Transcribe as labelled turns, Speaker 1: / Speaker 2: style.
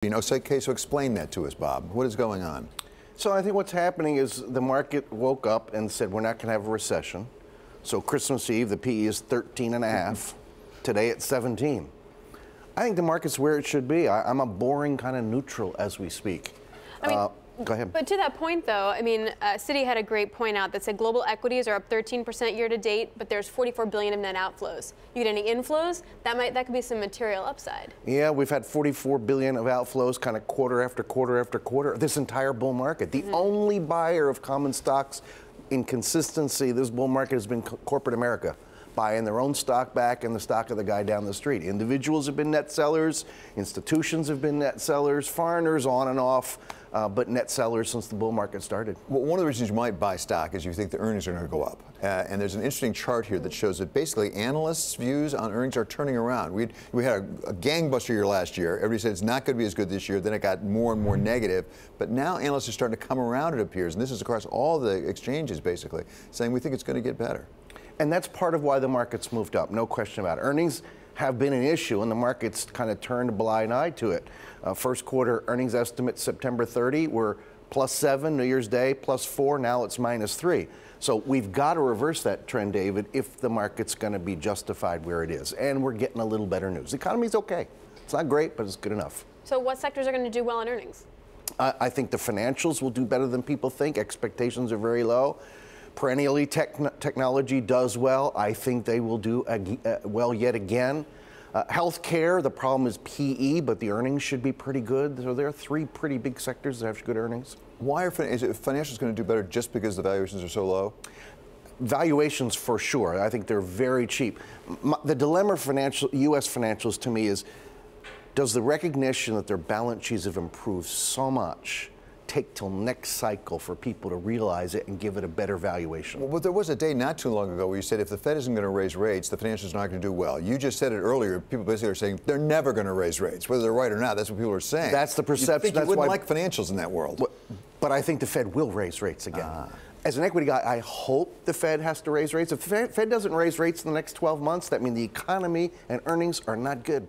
Speaker 1: Okay, so explain that to us, Bob. What is going on?
Speaker 2: So I think what's happening is the market woke up and said we're not going to have a recession. So Christmas Eve, the PE is 13.5. Today it's 17. I think the market's where it should be. I'm a boring kind of neutral as we speak. Go ahead.
Speaker 3: But to that point, though, I mean, Citi had a great point out that said global equities are up 13% year to date, but there's 44 billion of net outflows. You get any inflows, that could be some material upside.
Speaker 2: Yeah, we've had 44 billion of outflows kind of quarter after quarter after quarter. This entire bull market. The only buyer of common stocks in consistency this bull market has been corporate America, buying their own stock back and the stock of the guy down the street. Individuals have been net sellers, institutions have been net sellers, foreigners on and off, but net sellers since the bull market started.
Speaker 1: Well, one of the reasons you might buy stock is you think the earnings are going to go up. And there's an interesting chart here that shows that basically analysts' views on earnings are turning around. We had a gangbuster year last year. Everybody said it's not going to be as good this year. Then it got more and more negative. But now analysts are starting to come around, it appears. And this is across all the exchanges, basically, saying we think it's going to get better.
Speaker 2: And that's part of why the market's moved up, no question about it. Earnings have been an issue, and the market's kind of turned a blind eye to it. First quarter earnings estimates September 30 were +7, New Year's Day +4, now it's -3. So we've got to reverse that trend, David, if the market's going to be justified where it is. And we're getting a little better news. The economy's okay. It's not great, but it's good enough.
Speaker 3: So what sectors are going to do well in earnings?
Speaker 2: I think the financials will do better than people think. Expectations are very low. Perennially, technology does well. I think they will do well yet again. Healthcare, the problem is PE, but the earnings should be pretty good. So there are three pretty big sectors that have good earnings.
Speaker 1: Why are financials going to do better just because the valuations are so low?
Speaker 2: Valuations for sure. I think they're very cheap. The dilemma of U.S. financials to me is, does the recognition that their balance sheets have improved so much take till next cycle for people to realize it and give it a better valuation?
Speaker 1: Well, there was a day not too long ago where you said if the Fed isn't going to raise rates, the financials are not going to do well. You just said it earlier. People basically are saying they're never going to raise rates, whether they're right or not. That's what people are saying.
Speaker 2: That's the perception.
Speaker 1: You wouldn't like financials in that world.
Speaker 2: But I think the Fed will raise rates again. As an equity guy, I hope the Fed has to raise rates. If the Fed doesn't raise rates in the next 12 months, that means the economy and earnings are not good.